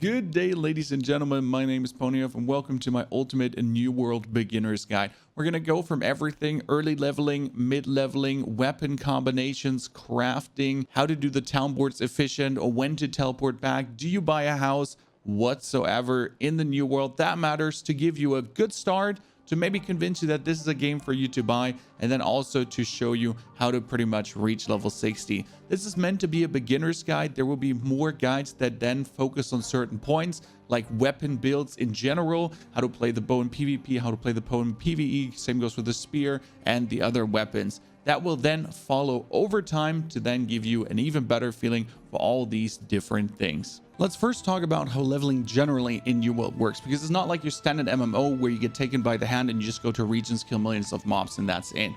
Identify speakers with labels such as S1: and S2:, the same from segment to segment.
S1: Good day, ladies and gentlemen. My name is P4wnyhof and welcome to my ultimate New World beginner's guide. We're going to go from everything: early leveling, mid leveling, weapon combinations, crafting, how to do the town boards efficient, or when to teleport back, do you buy a house, whatsoever in the New World that matters, to give you a good start, to maybe convince you that this is a game for you to buy, and then also to show you how to pretty much reach level 60. This is meant to be a beginner's guide. There will be more guides that then focus on certain points, like weapon builds in general, how to play the bow in PvP, how to play the bow in PvE, same goes with the spear and the other weapons. That will then follow over time to then give you an even better feeling for all these different things. Let's first talk about how leveling generally in New World works, because it's not like your standard MMO where you get taken by the hand and you just go to regions, kill millions of mobs, and that's it.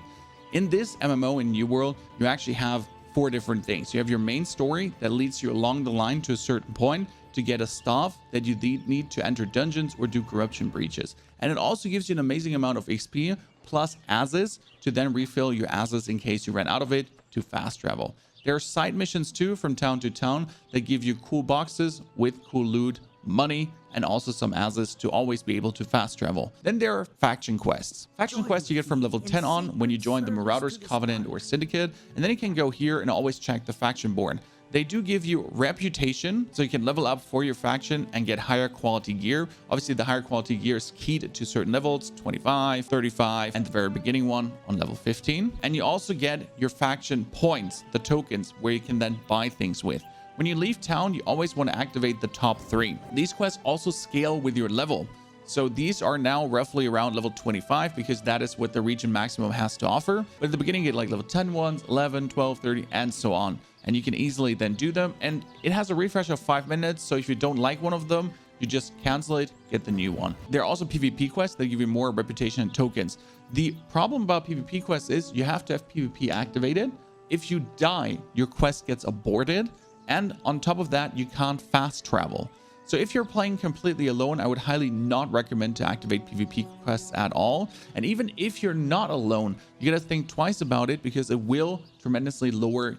S1: In this MMO in New World, you actually have four different things. You have your main story that leads you along the line to a certain point to get a staff that you need to enter dungeons or do corruption breaches. And it also gives you an amazing amount of XP plus Azes to then refill your Azes in case you ran out of it to fast travel. There are side missions too from town to town that give you cool boxes with cool loot, money, and also some Azes to always be able to fast travel. Then there are faction quests. Faction quests you get from level 10 on when you join the Marauders, Covenant, or Syndicate, and then you can go here and always check the faction board. They do give you reputation, so you can level up for your faction and get higher quality gear. Obviously, the higher quality gear is keyed to certain levels, 25, 35, and the very beginning one on level 15. And you also get your faction points, the tokens, where you can then buy things with. When you leave town, you always want to activate the top 3. These quests also scale with your level. So these are now roughly around level 25 because that is what the region maximum has to offer. But at the beginning, you get like level 10 ones, 11, 12, 30, and so on. And you can easily then do them. And it has a refresh of 5 minutes. So if you don't like one of them, you just cancel it, get the new one. There are also PvP quests that give you more reputation and tokens. The problem about PvP quests is you have to have PvP activated. If you die, your quest gets aborted. And on top of that, you can't fast travel. So if you're playing completely alone, I would highly not recommend to activate PvP quests at all. And even if you're not alone, you gotta think twice about it because it will tremendously lower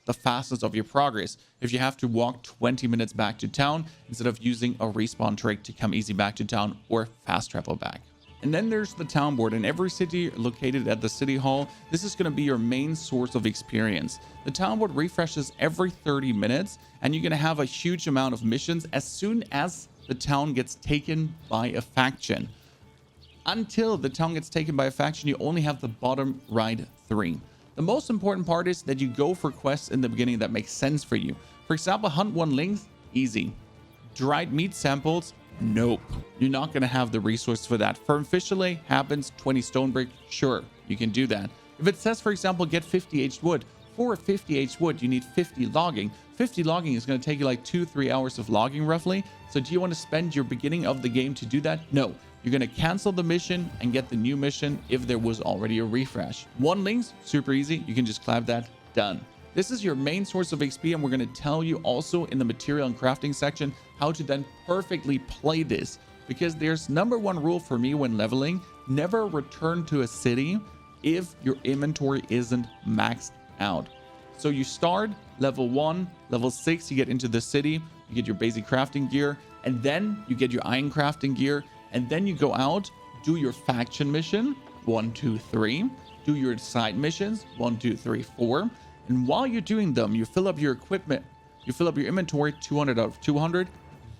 S1: the fastness of your progress if you have to walk 20 minutes back to town instead of using a respawn trick to come easy back to town or fast travel back. And then there's the town board. In every city located at the city hall, this is going to be your main source of experience. The town board refreshes every 30 minutes, and you're going to have a huge amount of missions as soon as the town gets taken by a faction. Until the town gets taken by a faction, you only have the bottom right 3. The most important part is that you go for quests in the beginning that make sense for you. For example, hunt 1 lynx, easy. Dried meat samples, nope. You're not going to have the resource for that. Firm fish fillet happens, 20 stone brick, sure, you can do that. If it says, for example, get 50 aged wood, for 50 aged wood, you need 50 logging. 50 logging is going to take you like 2-3 hours of logging roughly. So do you want to spend your beginning of the game to do that? No. You're going to cancel the mission and get the new mission if there was already a refresh. 1 lynx, super easy. You can just clap that, done. This is your main source of XP, and we're going to tell you also in the material and crafting section how to then perfectly play this. Because there's number 1 rule for me when leveling: never return to a city if your inventory isn't maxed out. So you start level 1, level 6, you get into the city, you get your basic crafting gear, and then you get your iron crafting gear, and then you go out, do your faction mission, 1, 2, 3, do your side missions, 1, 2, 3, 4. And while you're doing them, you fill up your equipment, you fill up your inventory 200 out of 200,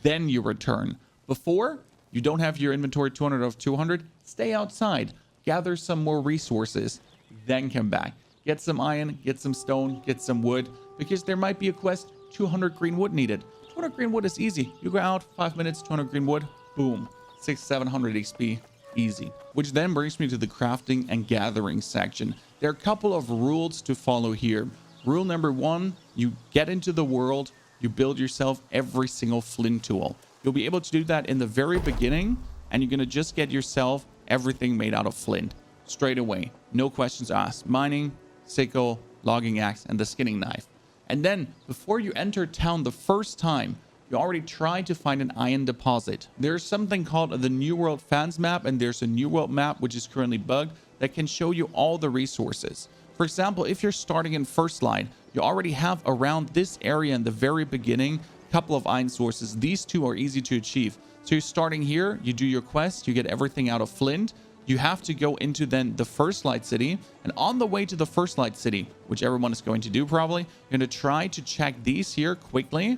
S1: then you return. Before, you don't have your inventory 200 out of 200, stay outside, gather some more resources, then come back. Get some iron, get some stone, get some wood, because there might be a quest, 200 green wood needed. 200 green wood is easy. You go out, 5 minutes, 200 green wood, boom, 600-700 XP. Easy. Which then brings me to the crafting and gathering section. There are a couple of rules to follow here. Rule number 1, you get into the world, you build yourself every single flint tool. You'll be able to do that in the very beginning, and you're going to just get yourself everything made out of flint straight away. No questions asked. Mining, sickle, logging axe, and the skinning knife. And then before you enter town the first time, you already tried to find an iron deposit. There's something called the New World Fans map, and there's a New World map which is currently bugged that can show you all the resources. For example, if you're starting in first line, you already have around this area in the very beginning couple of iron sources. These two are easy to achieve. So you're starting here, you do your quest, you get everything out of flint. You have to go into then the first light city, and on the way to the first light city, which everyone is going to do probably, you're going to try to check these here quickly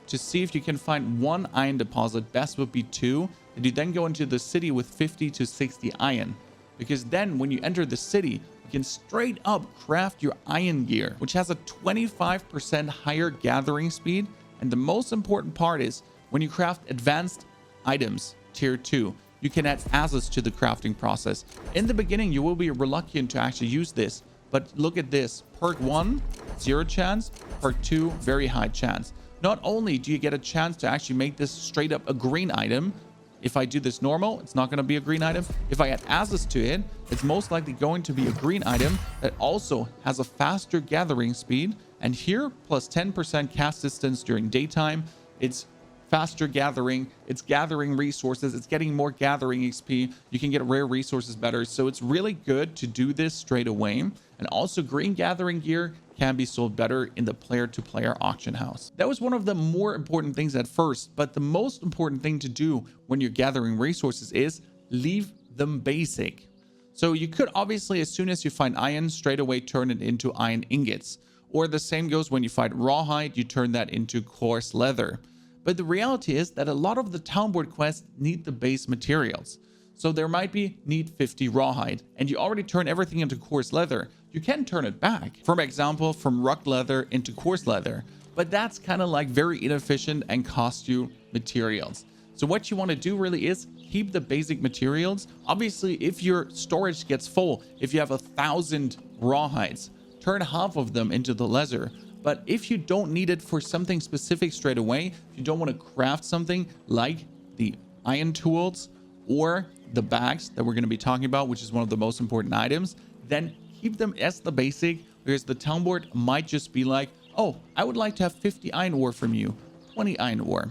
S1: to see if you can find one iron deposit. Best would be 2, and you then go into the city with 50 to 60 iron, because then when you enter the city, you can straight up craft your iron gear, which has a 25% higher gathering speed. And the most important part is when you craft advanced items tier 2, you can add Azoth to the crafting process. In the beginning, you will be reluctant to actually use this, but look at this. Perk 1, 0 chance. Perk 2, very high chance. Not only do you get a chance to actually make this straight up a green item. If I do this normal, it's not going to be a green item. If I add Azoth to it, it's most likely going to be a green item that also has a faster gathering speed. And here, plus 10% cast distance during daytime. It's faster gathering, it's gathering resources, it's getting more gathering XP, you can get rare resources better. So it's really good to do this straight away. And also green gathering gear can be sold better in the player-to-player auction house. That was one of the more important things at first, but the most important thing to do when you're gathering resources is leave them basic. So you could obviously, as soon as you find iron, straight away turn it into iron ingots, or the same goes when you find rawhide, you turn that into coarse leather. But the reality is that a lot of the town board quests need the base materials. So there might be need 50 rawhide, and you already turn everything into coarse leather. You can turn it back, for example, from rugged leather into coarse leather, but that's kind of like very inefficient and cost you materials. So what you want to do really is keep the basic materials. Obviously, if your storage gets full, if you have 1,000 rawhides, turn half of them into the leather. But if you don't need it for something specific straight away, if you don't want to craft something like the iron tools or the bags that we're going to be talking about, which is one of the most important items, then keep them as the basic, because the town board might just be like, oh, I would like to have 50 iron ore from you, 20 iron ore.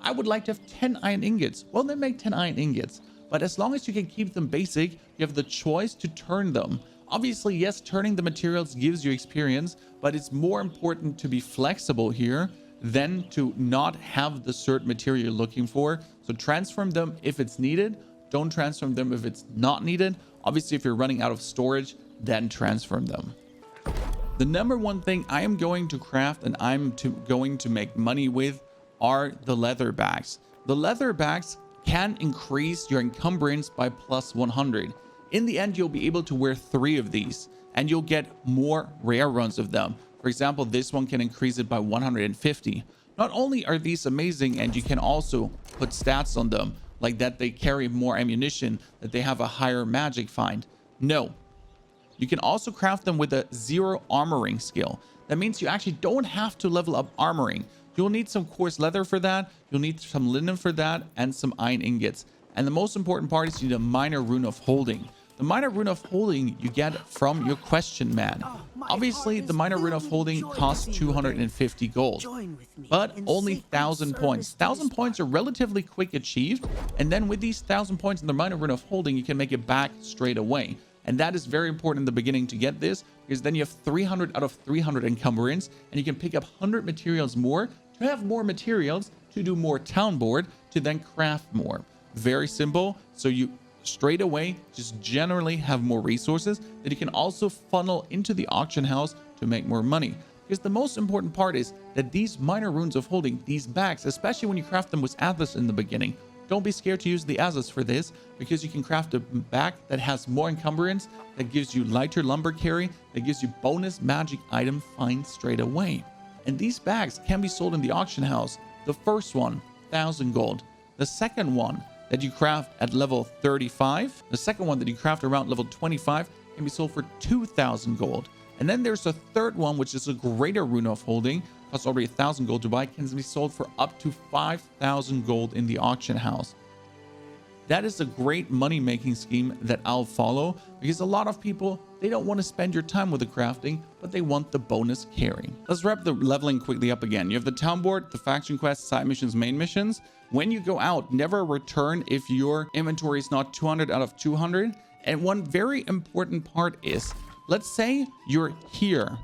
S1: I would like to have 10 iron ingots. Well, then make 10 iron ingots. But as long as you can keep them basic, you have the choice to turn them. Obviously, yes, turning the materials gives you experience, but it's more important to be flexible here than to not have the certain material you're looking for. So transform them if it's needed. Don't transform them if it's not needed. Obviously, if you're running out of storage, then transform them. The number one thing I am going to craft and I'm going to make money with are the leather bags. The leather bags can increase your encumbrance by plus 100. In the end, you'll be able to wear 3 of these and you'll get more rare runs of them. For example, this one can increase it by 150. Not only are these amazing, and you can also put stats on them, like that they carry more ammunition, that they have a higher magic find. No, you can also craft them with a 0 armoring skill. That means you actually don't have to level up armoring. You'll need some coarse leather for that. You'll need some linen for that and some iron ingots. And the most important part is you need a minor rune of holding. The minor rune of holding you get from your Questin man. Obviously, the minor rune of holding costs 250 gold, but only 1,000 points. 1,000 points are relatively quick achieved, and then with these 1,000 points in the minor rune of holding, you can make it back straight away. And that is very important in the beginning to get this, because then you have 300 out of 300 encumbrance, and you can pick up 100 materials more to have more materials to do more town board to then craft more. Very simple. So you straight away just generally have more resources that you can also funnel into the auction house to make more money. Because the most important part is that these minor runes of holding, these bags, especially when you craft them with Azoth in the beginning, don't be scared to use the Azoth for this, because you can craft a bag that has more encumbrance, that gives you lighter lumber carry, that gives you bonus magic item find straight away. And these bags can be sold in the auction house. The first one, 1,000 gold. The second one that you craft at level 35, the second one that you craft around level 25 can be sold for 2,000 gold. And then there's a third one, which is a greater rune of holding, costs already 1,000 gold to buy, can be sold for up to 5,000 gold in the auction house. That is a great money-making scheme that I'll follow, because a lot of people, they don't want to spend your time with the crafting, but they want the bonus carry. Let's wrap the leveling quickly up again. You have the town board, the faction quests, side missions, main missions. When you go out, never return if your inventory is not 200 out of 200. And one very important part is, let's say you're here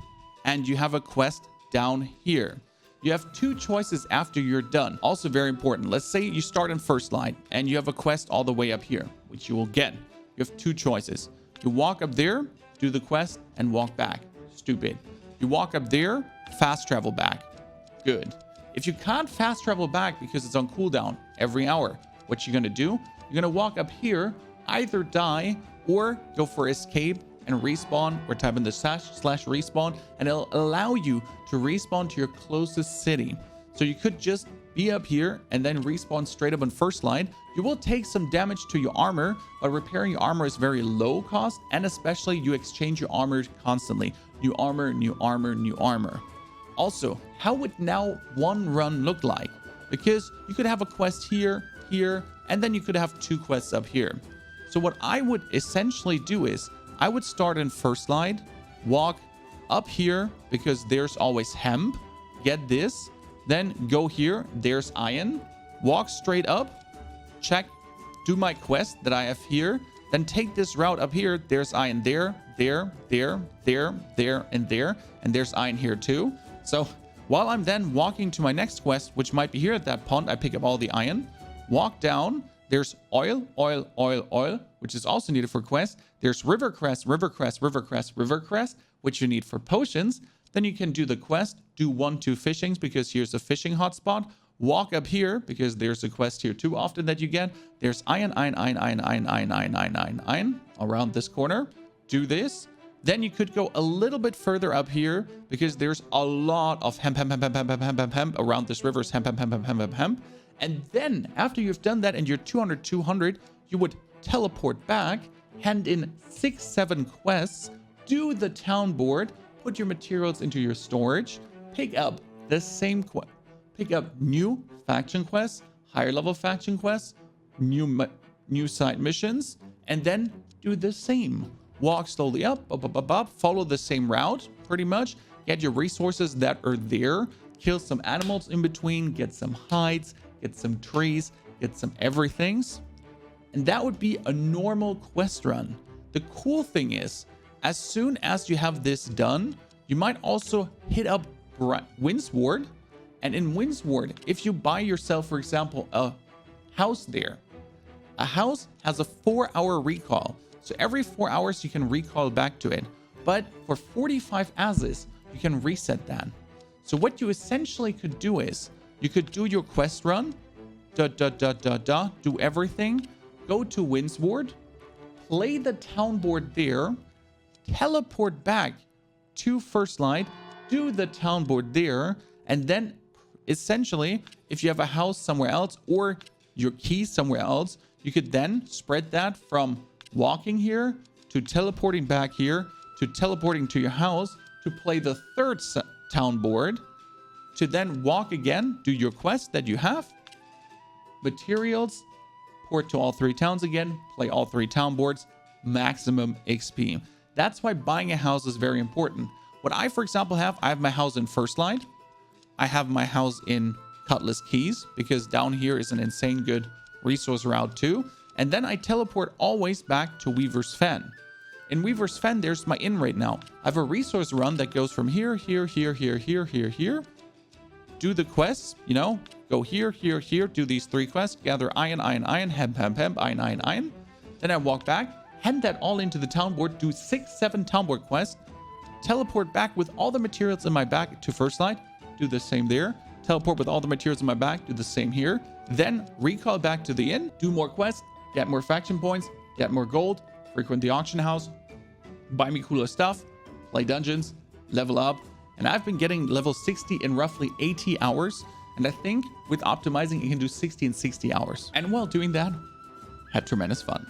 S1: and you have a quest down here. You have 2 choices after you're done. Also very important. Let's say you start in first line and you have a quest all the way up here, which you will get. You have 2 choices. You walk up there, do the quest, and walk back. Stupid. You walk up there, fast travel back. Good. If you can't fast travel back because it's on cooldown every hour, what you're going to do, you're going to walk up here, either die or go for escape and respawn, or type in the slash respawn, and it'll allow you to respawn to your closest city. So you could just be up here and then respawn straight up on first line. You will take some damage to your armor, but repairing your armor is very low cost, and especially you exchange your armor constantly. New armor, new armor, new armor. Also, how would now one run look like? Because you could have a quest here, here, and then you could have 2 quests up here. So what I would essentially do is I would start in first line, walk up here because there's always hemp, get this, then go here, there's iron, walk straight up, check, do my quest that I have here, then take this route up here, there's iron there, and there's iron here too. So while I'm then walking to my next quest, which might be here at that pond, I pick up all the iron, walk down, there's oil, which is also needed for quests. There's river crest, which you need for potions. Then you can do the quest, do 1-2 fishings because here's a fishing hotspot. Walk up here because there's a quest here too often that you get. There's iron around this corner. Do this. Then you could go a little bit further up here because there's a lot of hemp around this river's hemp. And then after you've done that and you're 200, you would teleport back, hand in 6-7 quests, do the town board, put your materials into your storage, pick up the same quest, pick up new faction quests, higher level faction quests, new side missions, and then do the same. Walk slowly up, follow the same route, pretty much. Get your resources that are there, kill some animals in between, get some hides, get some trees, get some everythings. And that would be a normal quest run. The cool thing is, as soon as you have this done, you might also hit up Windsward. And in Windsward, if you buy yourself, for example, a house there, a house has a 4-hour recall. So every 4 hours you can recall back to it. But for 45 Azes, you can reset that. So what you essentially could do is, you could do your quest run, do everything, go to Windsward, play the town board there, teleport back to first line, do the town board there, and then essentially, if you have a house somewhere else or your key somewhere else, you could then spread that from walking here to teleporting back here to teleporting to your house to play the 3rd town board, to then walk again, do your quest that you have, materials, port to all 3 towns again, play all 3 town boards, maximum XP. That's why buying a house is very important. What I, for example, I have my house in first line. I have my house in Cutlass Keys because down here is an insane good resource route too. And then I teleport always back to Weaver's Fen. In Weaver's Fen, there's my inn right now. I have a resource run that goes from here, here. Do the quests, you know, go here, do these 3 quests, gather iron, hemp, iron. Then I walk back, hand that all into the town board, do 6-7 town board quests, teleport back with all the materials in my bag to first line, do the same there, teleport with all the materials in my bag, do the same here, then recall back to the inn, do more quests, get more faction points, get more gold, frequent the auction house, buy me cooler stuff, play dungeons, level up. And I've been getting level 60 in roughly 80 hours. And I think with optimizing, you can do 60 in 60 hours. And while doing that, had tremendous fun.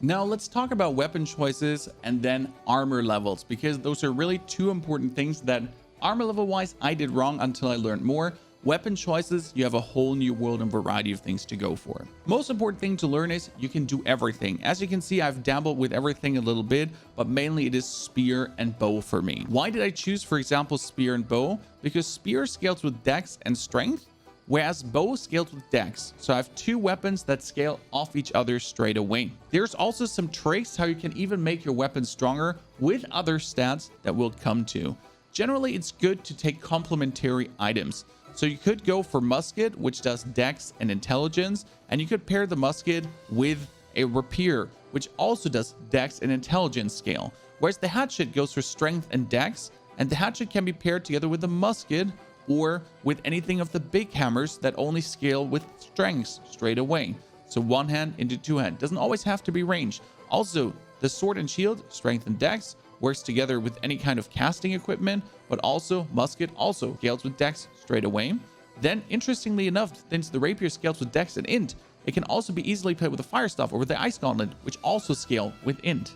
S1: Now let's talk about weapon choices and then armor levels, because those are really 2 important things that armor level wise, I did wrong until I learned more. Weapon choices, you have a whole new world and variety of things to go for. Most important thing to learn is you can do everything. As you can see, I've dabbled with everything a little bit, but mainly it is spear and bow for me. Why did I choose, for example, spear and bow? Because spear scales with dex and strength, whereas bow scales with dex. So I have 2 weapons that scale off each other straight away. There's also some tricks how you can even make your weapon stronger with other stats that we'll come to. generally it's good to take complementary items. So you could go for musket, which does dex and intelligence, and you could pair the musket with a rapier, which also does dex and intelligence scale, whereas the hatchet goes for strength and dex, and the hatchet can be paired together with the musket or with anything of the big hammers that only scale with strengths straight away. So one hand into two hand, doesn't always have to be ranged. Also, the sword and shield, strength and dex, works together with any kind of casting equipment, but also musket also scales with dex straight away. Then, interestingly enough, since the rapier scales with dex and int, it can also be easily played with the fire staff or with the ice gauntlet, which also scale with int.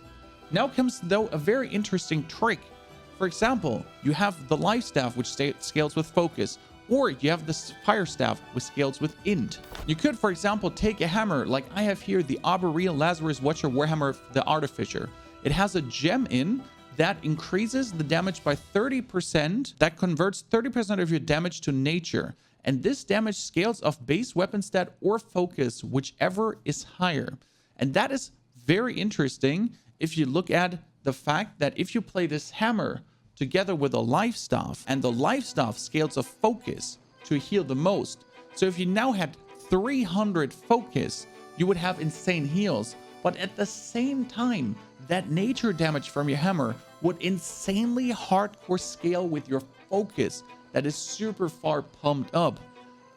S1: Now comes though a very interesting trick. For example, you have the life staff, which scales with focus, or you have the fire staff, which scales with int. You could, for example, take a hammer like I have here, the Arboreal Lazarus Watcher Warhammer the Artificer. It has a gem in that increases the damage by 30%, that converts 30% of your damage to nature. And this damage scales off base weapon stat or focus, whichever is higher. And that is very interesting if you look at the fact that if you play this hammer together with a life staff, and the life staff scales off focus to heal the most. So if you now had 300 focus, you would have insane heals. But at the same time, that nature damage from your hammer would insanely hardcore scale with your focus that is super far pumped up.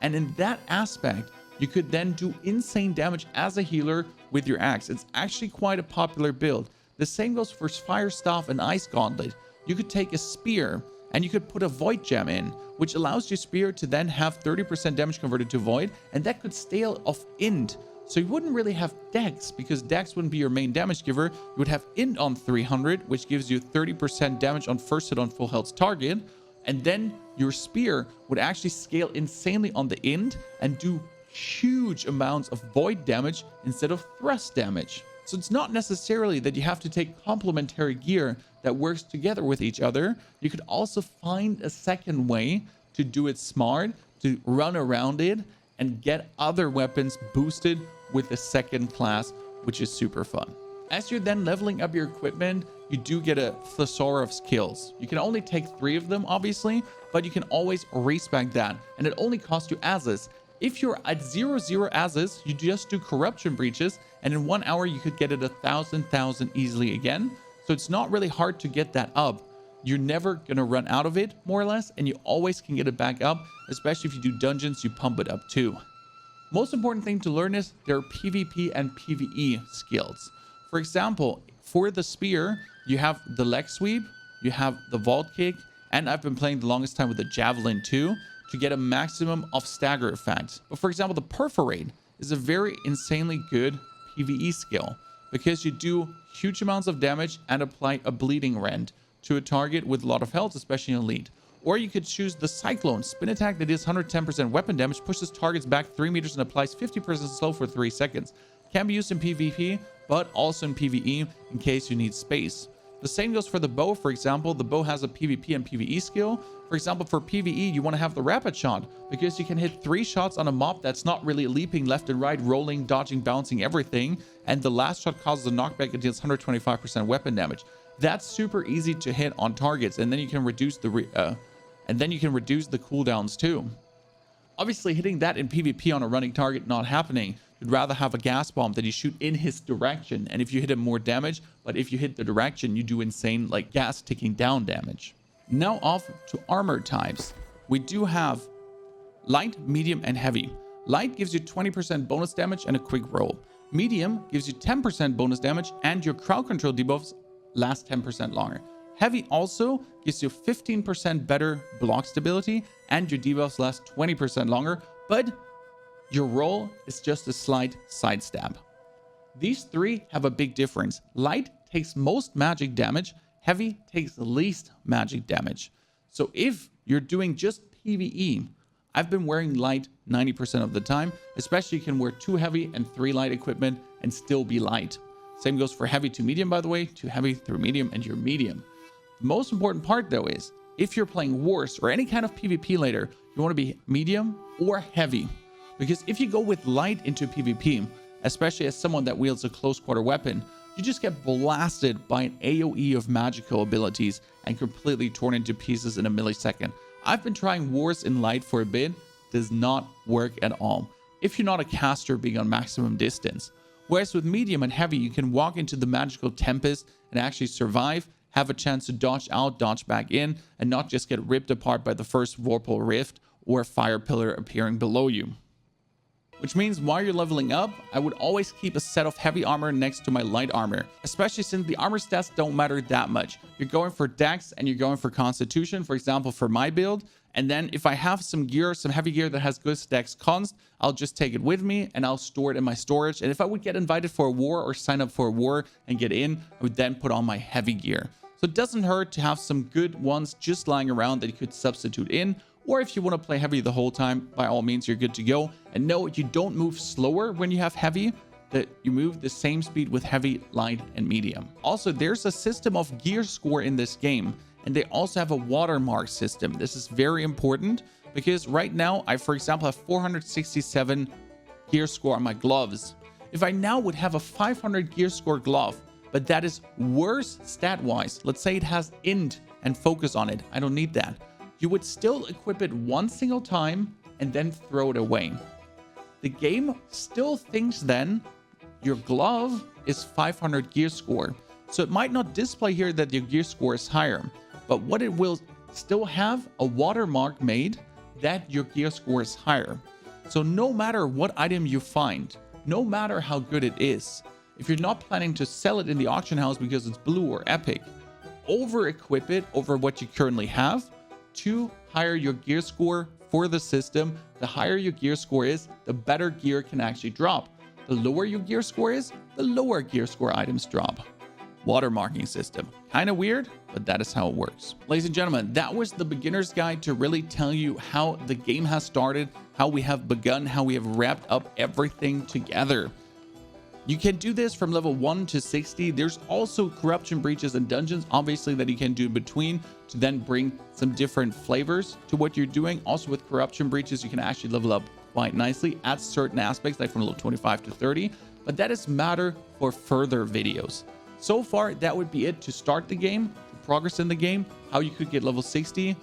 S1: And in that aspect, you could then do insane damage as a healer with your axe. It's actually quite a popular build. The same goes for fire staff and ice gauntlet. You could take a spear and you could put a void gem in, which allows your spear to then have 30% damage converted to void, and that could scale off int. So you wouldn't really have dex, because dex wouldn't be your main damage giver. You would have int on 300, which gives you 30% damage on first hit on full health target. And then your spear would actually scale insanely on the int and do huge amounts of void damage instead of thrust damage. So it's not necessarily that you have to take complementary gear that works together with each other. You could also find a second way to do it smart, to run around it and get other weapons boosted with the second class, which is super fun. As you're then leveling up your equipment, you do get a thesaurus of skills. You can only take 3 of them, obviously, but you can always respec that, and it only costs you Azoth. If you're at 0 Azoth, you just do corruption breaches, and in 1 hour you could get it 1,000 easily again. So it's not really hard to get that up. You're never gonna run out of it, more or less, and you always can get it back up, especially if you do dungeons, you pump it up too. Most important thing to learn is there are PvP and PvE skills. For example, for the spear, you have the leg sweep, you have the vault kick, and I've been playing the longest time with the javelin too, to get a maximum of stagger effect. But for example, the perforate is a very insanely good PvE skill, because you do huge amounts of damage and apply a bleeding rend to a target with a lot of health, especially in elite. Or you could choose the cyclone spin attack that is 110% weapon damage, pushes targets back 3 meters and applies 50% slow for 3 seconds. Can be used in PvP, but also in PvE in case you need space. The same goes for the bow. For example, the bow has a PvP and PvE skill. For example, for PvE, you want to have the rapid shot, because you can hit 3 shots on a mob that's not really leaping left and right, rolling, dodging, bouncing, everything. And the last shot causes a knockback and deals 125% weapon damage. That's super easy to hit on targets, and then you can reduce the cooldowns too. Obviously, hitting that in PvP on a running target, not happening. You'd rather have a gas bomb that you shoot in his direction, and if you hit him, more damage, but if you hit the direction, you do insane like gas ticking down damage. Now off to armor types. We do have light, medium, and heavy. Light gives you 20% bonus damage and a quick roll. Medium gives you 10% bonus damage, and your crowd control debuffs last 10% longer. Heavy also gives you 15% better block stability, and your debuffs last 20% longer, but your roll is just a slight side stab. These 3 have a big difference. Light takes most magic damage, heavy takes the least magic damage. So if you're doing just PvE, I've been wearing light 90% of the time, especially you can wear 2 heavy and 3 light equipment and still be light. Same goes for heavy to medium, by the way, to heavy through medium, and you're medium. The most important part though is if you're playing wars or any kind of PvP later, you want to be medium or heavy. Because if you go with light into PvP, especially as someone that wields a close quarter weapon, you just get blasted by an AoE of magical abilities and completely torn into pieces in a millisecond. I've been trying Wars in Light for a bit, does not work at all if you're not a caster being on maximum distance. Whereas with medium and heavy, you can walk into the magical tempest and actually survive, have a chance to dodge out, dodge back in, and not just get ripped apart by the first Vorpal Rift or Fire Pillar appearing below you. Which means while you're leveling up, I would always keep a set of heavy armor next to my light armor, especially since the armor stats don't matter that much. You're going for dex and you're going for constitution, for example, for my build. And then if I have some gear, some heavy gear that has good dex const, I'll just take it with me and I'll store it in my storage. And if I would get invited for a war or sign up for a war and get in, I would then put on my heavy gear. So it doesn't hurt to have some good ones just lying around that you could substitute in. Or if you want to play heavy the whole time, by all means, you're good to go. And no, you don't move slower when you have heavy, that you move the same speed with heavy, light, and medium. Also, there's a system of gear score in this game, and they also have a watermark system. This is very important because right now, I, for example, have 467 gear score on my gloves. If I now would have a 500 gear score glove, but that is worse stat-wise, let's say it has int and focus on it, I don't need that. You would still equip it one single time and then throw it away. The game still thinks then your glove is 500 gear score. So it might not display here that your gear score is higher, but what it will still have a watermark made that your gear score is higher. So no matter what item you find, no matter how good it is, if you're not planning to sell it in the auction house because it's blue or epic, over equip it over what you currently have to higher your gear score for the system. The higher your gear score is, the better gear can actually drop. The lower your gear score is, the lower gear score items drop. Watermarking system. Kind of weird, but that is how it works. Ladies and gentlemen, that was the beginner's guide to really tell you how the game has started, how we have begun, how we have wrapped up everything together. You can do this from level 1 to 60. There's also corruption breaches and dungeons, obviously, that you can do in between to then bring some different flavors to what you're doing. Also with corruption breaches, you can actually level up quite nicely at certain aspects, like from level 25 to 30, but that is matter for further videos. So far, that would be it to start the game, to progress in the game, how you could get level 60,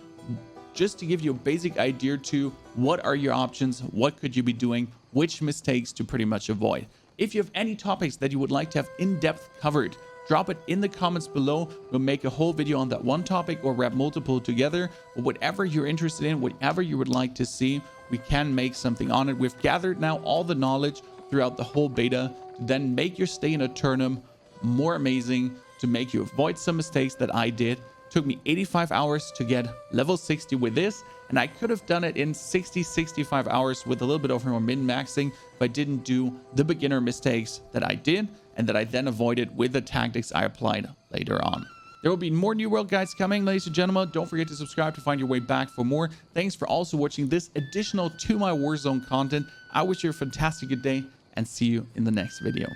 S1: just to give you a basic idea to what are your options, what could you be doing, which mistakes to pretty much avoid. If you have any topics that you would like to have in-depth covered, drop it in the comments below. We'll make a whole video on that one topic or wrap multiple together. But whatever you're interested in, whatever you would like to see, we can make something on it. We've gathered now all the knowledge throughout the whole beta to then make your stay in Eternum more amazing, to make you avoid some mistakes that I did. It took me 85 hours to get level 60 with this, and I could have done it in 65 hours with a little bit of more min-maxing if I didn't do the beginner mistakes that I did and that I then avoided with the tactics I applied later on. There will be more New World guides coming, ladies and gentlemen. Don't forget to subscribe to find your way back for more. Thanks for also watching this additional to my Warzone content. I wish you a fantastic good day and see you in the next video.